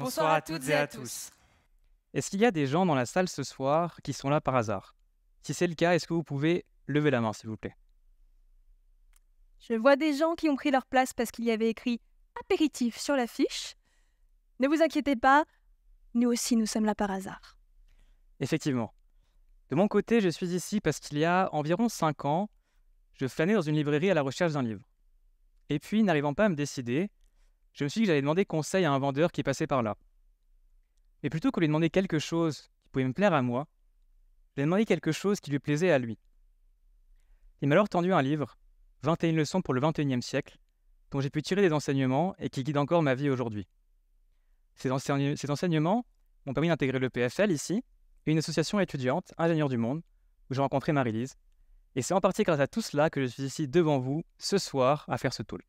Bonsoir à toutes et à tous. Est-ce qu'il y a des gens dans la salle ce soir qui sont là par hasard? Si c'est le cas, est-ce que vous pouvez lever la main, s'il vous plaît? Je vois des gens qui ont pris leur place parce qu'il y avait écrit apéritif sur l'affiche. Ne vous inquiétez pas, nous aussi nous sommes là par hasard. Effectivement. De mon côté, je suis ici parce qu'il y a environ 5 ans, je flânais dans une librairie à la recherche d'un livre. Et puis, n'arrivant pas à me décider, je me suis dit que j'allais demander conseil à un vendeur qui passait par là. Mais plutôt que de lui demander quelque chose qui pouvait me plaire à moi, je lui ai demandé quelque chose qui lui plaisait à lui. Il m'a alors tendu un livre, 21 leçons pour le 21e siècle, dont j'ai pu tirer des enseignements et qui guident encore ma vie aujourd'hui. Ces enseignements m'ont permis d'intégrer le PFL ici, et une association étudiante, Ingénieurs du Monde, où j'ai rencontré Marie-Lise. Et c'est en partie grâce à tout cela que je suis ici devant vous, ce soir, à faire ce talk.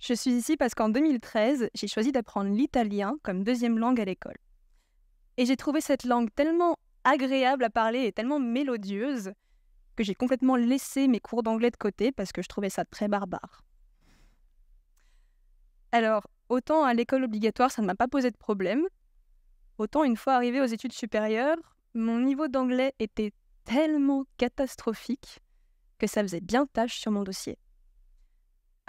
Je suis ici parce qu'en 2013, j'ai choisi d'apprendre l'italien comme deuxième langue à l'école. Et j'ai trouvé cette langue tellement agréable à parler et tellement mélodieuse que j'ai complètement laissé mes cours d'anglais de côté parce que je trouvais ça très barbare. Alors, autant à l'école obligatoire, ça ne m'a pas posé de problème, autant une fois arrivée aux études supérieures, mon niveau d'anglais était tellement catastrophique que ça faisait bien tâche sur mon dossier.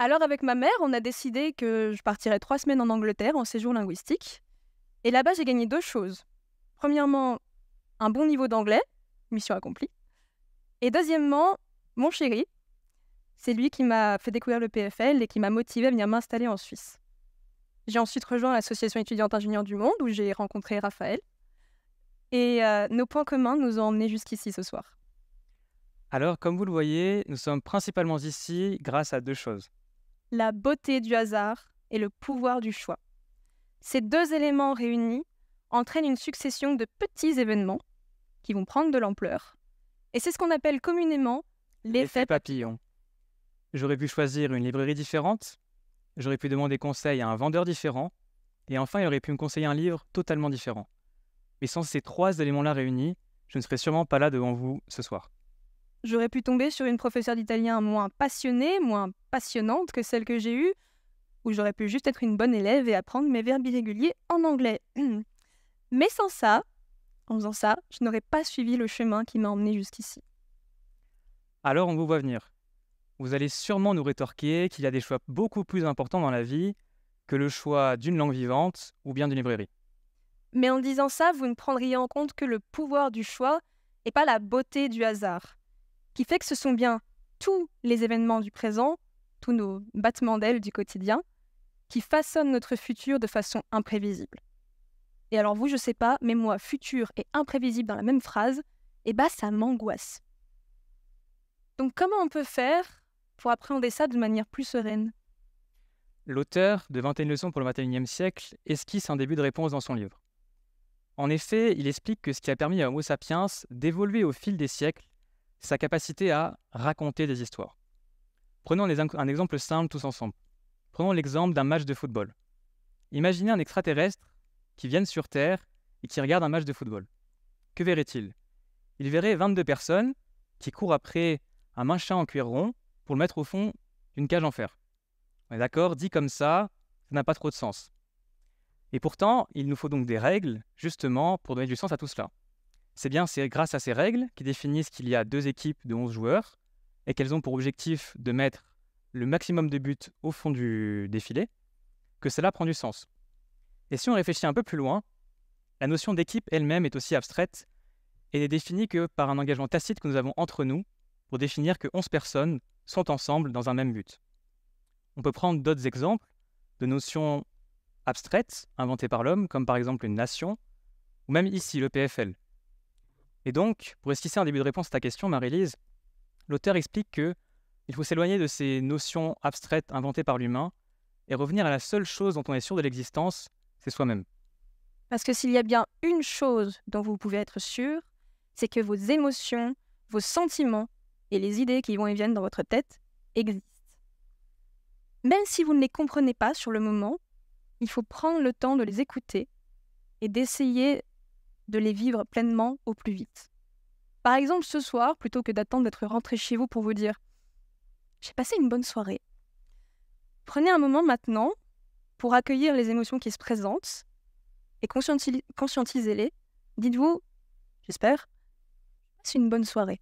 Alors avec ma mère, on a décidé que je partirais 3 semaines en Angleterre en séjour linguistique. Et là-bas, j'ai gagné 2 choses. Premièrement, un bon niveau d'anglais, mission accomplie. Et deuxièmement, mon chéri, c'est lui qui m'a fait découvrir le PFL et qui m'a motivé à venir m'installer en Suisse. J'ai ensuite rejoint l'association étudiante Ingénieurs du Monde où j'ai rencontré Raphaël. Et nos points communs nous ont emmenés jusqu'ici ce soir. Alors, comme vous le voyez, nous sommes principalement ici grâce à 2 choses. La beauté du hasard et le pouvoir du choix. Ces 2 éléments réunis entraînent une succession de petits événements qui vont prendre de l'ampleur. Et c'est ce qu'on appelle communément l'effet papillon. J'aurais pu choisir une librairie différente, j'aurais pu demander conseil à un vendeur différent, et enfin il aurait pu me conseiller un livre totalement différent. Mais sans ces 3 éléments-là réunis, je ne serais sûrement pas là devant vous ce soir. J'aurais pu tomber sur une professeure d'italien moins passionnée, moins passionnante que celle que j'ai eue, ou j'aurais pu juste être une bonne élève et apprendre mes verbes irréguliers en anglais. Mais sans ça, en faisant ça, je n'aurais pas suivi le chemin qui m'a emmené jusqu'ici. Alors on vous voit venir. Vous allez sûrement nous rétorquer qu'il y a des choix beaucoup plus importants dans la vie que le choix d'une langue vivante ou bien d'une librairie. Mais en disant ça, vous ne prendriez en compte que le pouvoir du choix et pas la beauté du hasard, qui fait que ce sont bien tous les événements du présent, tous nos battements d'ailes du quotidien, qui façonnent notre futur de façon imprévisible. Et alors vous, je sais pas, mais moi, futur et imprévisible dans la même phrase, ça m'angoisse. Donc comment on peut faire pour appréhender ça de manière plus sereine? L'auteur de 21 leçons pour le 21e siècle esquisse un début de réponse dans son livre. En effet, il explique que ce qui a permis à Homo sapiens d'évoluer au fil des siècles, c'est sa capacité à raconter des histoires. Prenons un exemple simple tous ensemble. Prenons l'exemple d'un match de football. Imaginez un extraterrestre qui vienne sur Terre et qui regarde un match de football. Que verrait-il? Il verrait 22 personnes qui courent après un machin en cuir rond pour le mettre au fond d'une cage en fer. On est d'accord, dit comme ça n'a pas trop de sens. Et pourtant, il nous faut donc des règles, justement, pour donner du sens à tout cela. C'est grâce à ces règles qui définissent qu'il y a 2 équipes de 11 joueurs et qu'elles ont pour objectif de mettre le maximum de buts au fond du défilé, que cela prend du sens. Et si on réfléchit un peu plus loin, la notion d'équipe elle-même est aussi abstraite et n'est définie que par un engagement tacite que nous avons entre nous pour définir que 11 personnes sont ensemble dans un même but. On peut prendre d'autres exemples de notions abstraites inventées par l'homme, comme par exemple une nation, ou même ici, le PFL. Et donc, pour esquisser un début de réponse à ta question, Marie-Lise, l'auteur explique qu'il faut s'éloigner de ces notions abstraites inventées par l'humain et revenir à la seule chose dont on est sûr de l'existence, c'est soi-même. Parce que s'il y a bien une chose dont vous pouvez être sûr, c'est que vos émotions, vos sentiments et les idées qui vont et viennent dans votre tête existent. Même si vous ne les comprenez pas sur le moment, il faut prendre le temps de les écouter et d'essayer de les vivre pleinement au plus vite. Par exemple, ce soir, plutôt que d'attendre d'être rentré chez vous pour vous dire « J'ai passé une bonne soirée », prenez un moment maintenant pour accueillir les émotions qui se présentent et conscientisez-les. Dites-vous, j'espère, c'est une bonne soirée.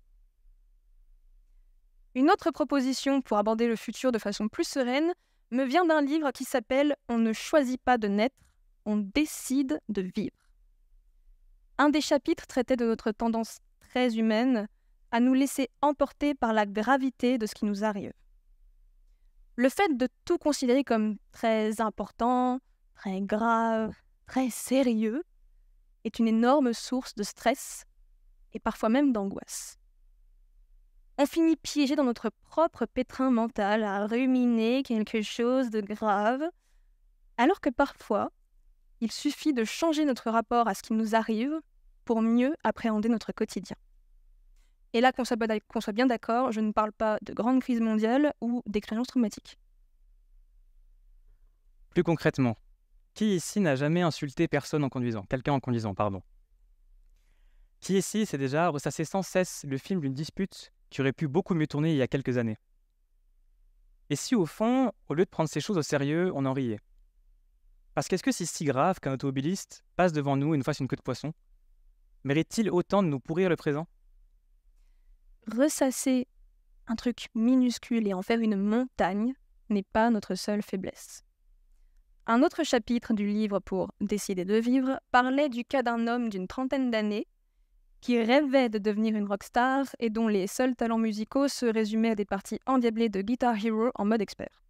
Une autre proposition pour aborder le futur de façon plus sereine me vient d'un livre qui s'appelle « On ne choisit pas de naître, on décide de vivre ». Un des chapitres traitait de notre tendance très humaine à nous laisser emporter par la gravité de ce qui nous arrive. Le fait de tout considérer comme très important, très grave, très sérieux, est une énorme source de stress et parfois même d'angoisse. On finit piégé dans notre propre pétrin mental à ruminer quelque chose de grave, alors que parfois, il suffit de changer notre rapport à ce qui nous arrive pour mieux appréhender notre quotidien. Et là, qu'on soit bien d'accord, je ne parle pas de grandes crises mondiales ou d'expériences traumatiques. Plus concrètement, qui ici n'a jamais insulté quelqu'un en conduisant, pardon. Qui ici s'est déjà ressassé sans cesse le film d'une dispute qui aurait pu beaucoup mieux tourner il y a quelques années? Et si au fond, au lieu de prendre ces choses au sérieux, on en riait? Parce qu'est-ce que c'est si grave qu'un automobiliste passe devant nous et nous fasse une queue de poisson? Mérite-t-il autant de nous pourrir le présent? Ressasser un truc minuscule et en faire une montagne n'est pas notre seule faiblesse. Un autre chapitre du livre pour décider de vivre parlait du cas d'un homme d'une 30aine d'années qui rêvait de devenir une rockstar et dont les seuls talents musicaux se résumaient à des parties endiablées de Guitar Hero en mode expert.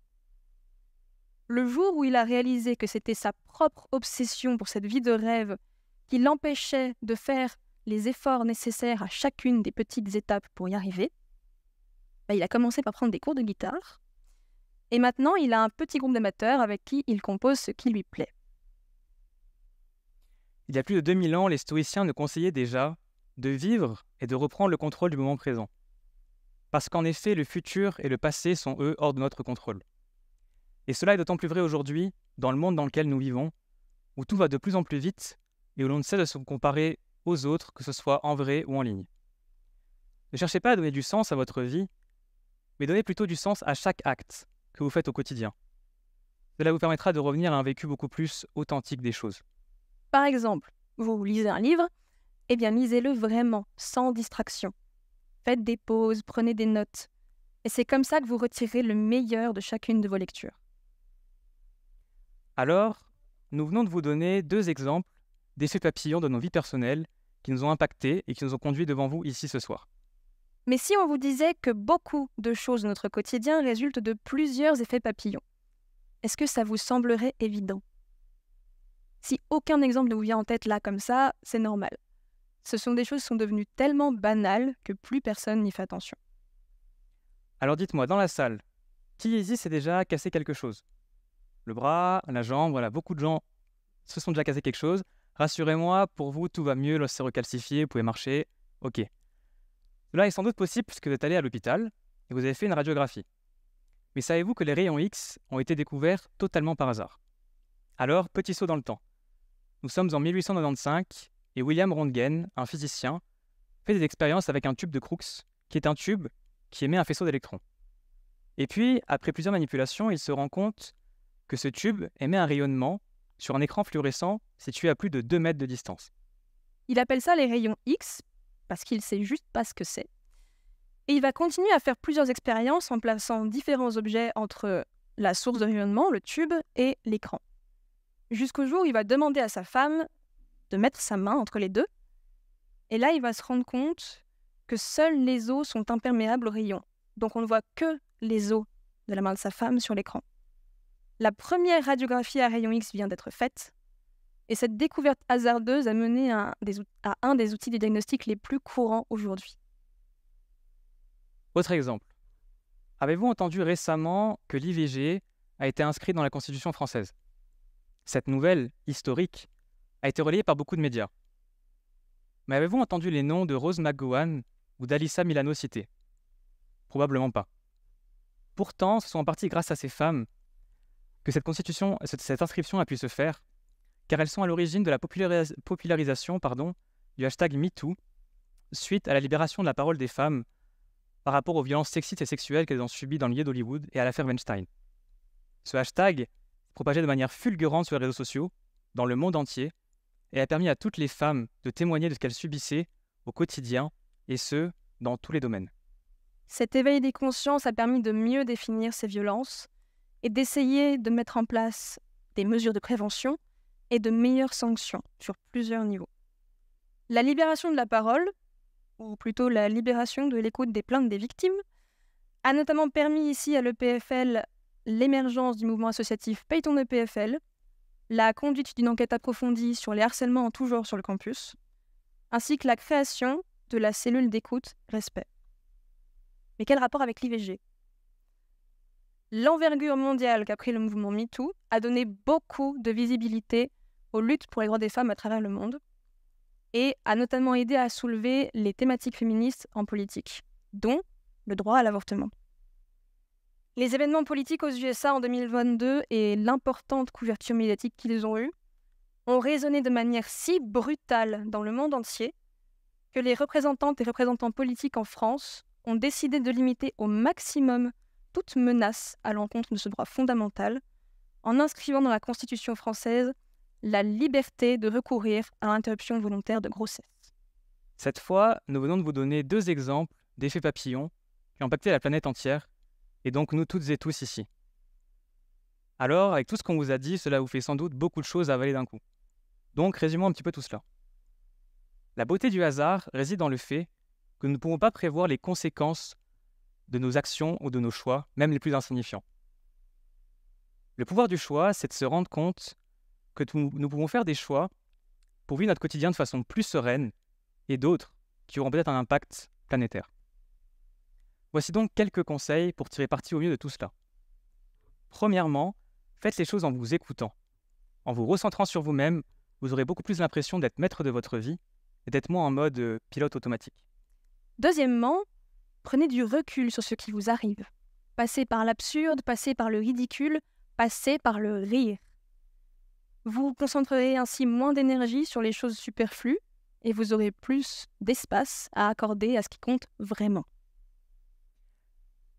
Le jour où il a réalisé que c'était sa propre obsession pour cette vie de rêve qui l'empêchait de faire les efforts nécessaires à chacune des petites étapes pour y arriver, il a commencé par prendre des cours de guitare, et maintenant il a un petit groupe d'amateurs avec qui il compose ce qui lui plaît. Il y a plus de 2000 ans, les stoïciens nous conseillaient déjà de vivre et de reprendre le contrôle du moment présent. Parce qu'en effet, le futur et le passé sont, eux, hors de notre contrôle. Et cela est d'autant plus vrai aujourd'hui, dans le monde dans lequel nous vivons, où tout va de plus en plus vite et où l'on ne cesse de se comparer aux autres, que ce soit en vrai ou en ligne. Ne cherchez pas à donner du sens à votre vie, mais donnez plutôt du sens à chaque acte que vous faites au quotidien. Cela vous permettra de revenir à un vécu beaucoup plus authentique des choses. Par exemple, vous lisez un livre, eh bien lisez-le vraiment, sans distraction. Faites des pauses, prenez des notes. Et c'est comme ça que vous retirez le meilleur de chacune de vos lectures. Alors, nous venons de vous donner 2 exemples d'effets papillons de nos vies personnelles qui nous ont impactés et qui nous ont conduits devant vous ici ce soir. Mais si on vous disait que beaucoup de choses de notre quotidien résultent de plusieurs effets papillons, est-ce que ça vous semblerait évident? Si aucun exemple ne vous vient en tête là comme ça, c'est normal. Ce sont des choses qui sont devenues tellement banales que plus personne n'y fait attention. Alors dites-moi, dans la salle, qui ici s'est déjà cassé quelque chose? Le bras, la jambe, voilà, beaucoup de gens se sont déjà cassé quelque chose. Rassurez-moi, pour vous, tout va mieux, l'os s'est recalcifié, vous pouvez marcher, ok. Cela est sans doute possible puisque vous êtes allé à l'hôpital et vous avez fait une radiographie. Mais savez-vous que les rayons X ont été découverts totalement par hasard? Alors, petit saut dans le temps. Nous sommes en 1895 et William Röntgen, un physicien, fait des expériences avec un tube de Crookes, qui est un tube qui émet un faisceau d'électrons. Et puis, après plusieurs manipulations, il se rend compte que ce tube émet un rayonnement sur un écran fluorescent situé à plus de 2 mètres de distance. Il appelle ça les rayons X, parce qu'il ne sait juste pas ce que c'est. Et il va continuer à faire plusieurs expériences en plaçant différents objets entre la source de rayonnement, le tube, et l'écran. Jusqu'au jour où il va demander à sa femme de mettre sa main entre les deux. Et là, il va se rendre compte que seuls les os sont imperméables aux rayons. Donc on ne voit que les os de la main de sa femme sur l'écran. La première radiographie à rayons X vient d'être faite. Et cette découverte hasardeuse a mené à un des outils de diagnostic les plus courants aujourd'hui. Autre exemple. Avez-vous entendu récemment que l'IVG a été inscrit dans la Constitution française? Cette nouvelle, historique, a été relayée par beaucoup de médias. Mais avez-vous entendu les noms de Rose McGowan ou d'Alyssa Milano cités? Probablement pas. Pourtant, ce sont en partie grâce à ces femmes que cette inscription a pu se faire, car elles sont à l'origine de la popularisation du hashtag MeToo, suite à la libération de la parole des femmes par rapport aux violences sexistes et sexuelles qu'elles ont subies dans le milieu d'Hollywood et à l'affaire Weinstein. Ce hashtag, propagé de manière fulgurante sur les réseaux sociaux, dans le monde entier, et a permis à toutes les femmes de témoigner de ce qu'elles subissaient au quotidien, et ce, dans tous les domaines. Cet éveil des consciences a permis de mieux définir ces violences et d'essayer de mettre en place des mesures de prévention et de meilleures sanctions sur plusieurs niveaux. La libération de la parole, ou plutôt la libération de l'écoute des plaintes des victimes, a notamment permis ici à l'EPFL l'émergence du mouvement associatif Paye ton EPFL, la conduite d'une enquête approfondie sur les harcèlements en tout genre sur le campus, ainsi que la création de la cellule d'écoute Respect. Mais quel rapport avec l'IVG ? L'envergure mondiale qu'a pris le mouvement MeToo a donné beaucoup de visibilité aux luttes pour les droits des femmes à travers le monde et a notamment aidé à soulever les thématiques féministes en politique, dont le droit à l'avortement. Les événements politiques aux USA en 2022 et l'importante couverture médiatique qu'ils ont eue ont résonné de manière si brutale dans le monde entier que les représentantes et représentants politiques en France ont décidé de limiter au maximum toute menace à l'encontre de ce droit fondamental en inscrivant dans la Constitution française la liberté de recourir à l'interruption volontaire de grossesse. Cette fois, nous venons de vous donner 2 exemples d'effets papillons qui ont impacté la planète entière, et donc nous toutes et tous ici. Alors, avec tout ce qu'on vous a dit, cela vous fait sans doute beaucoup de choses à avaler d'un coup. Donc, résumons un petit peu tout cela. La beauté du hasard réside dans le fait que nous ne pouvons pas prévoir les conséquences de nos actions ou de nos choix, même les plus insignifiants. Le pouvoir du choix, c'est de se rendre compte que nous pouvons faire des choix pour vivre notre quotidien de façon plus sereine et d'autres qui auront peut-être un impact planétaire. Voici donc quelques conseils pour tirer parti au mieux de tout cela. Premièrement, faites les choses en vous écoutant. En vous recentrant sur vous-même, vous aurez beaucoup plus l'impression d'être maître de votre vie et d'être moins en mode pilote automatique. Deuxièmement, prenez du recul sur ce qui vous arrive. Passez par l'absurde, passez par le ridicule, passez par le rire. Vous concentrerez ainsi moins d'énergie sur les choses superflues et vous aurez plus d'espace à accorder à ce qui compte vraiment.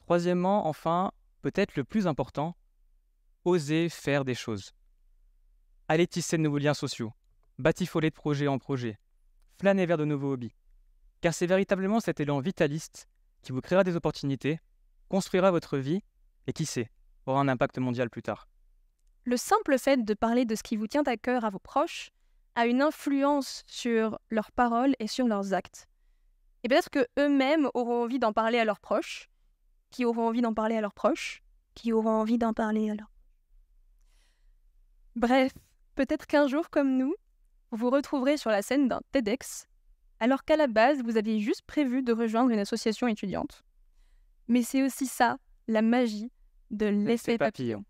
Troisièmement, enfin, peut-être le plus important, osez faire des choses. Allez tisser de nouveaux liens sociaux, batifoler de projet en projet, flânez vers de nouveaux hobbies. Car c'est véritablement cet élan vitaliste qui vous créera des opportunités, construira votre vie et qui sait, aura un impact mondial plus tard. Le simple fait de parler de ce qui vous tient à cœur à vos proches a une influence sur leurs paroles et sur leurs actes. Et peut-être qu'eux-mêmes auront envie d'en parler à leurs proches, qui auront envie d'en parler à leurs proches, qui auront envie d'en parler à leurs... Bref, peut-être qu'un jour comme nous, vous vous retrouverez sur la scène d'un TEDx, alors qu'à la base, vous aviez juste prévu de rejoindre une association étudiante. Mais c'est aussi ça, la magie de l'effet papillon.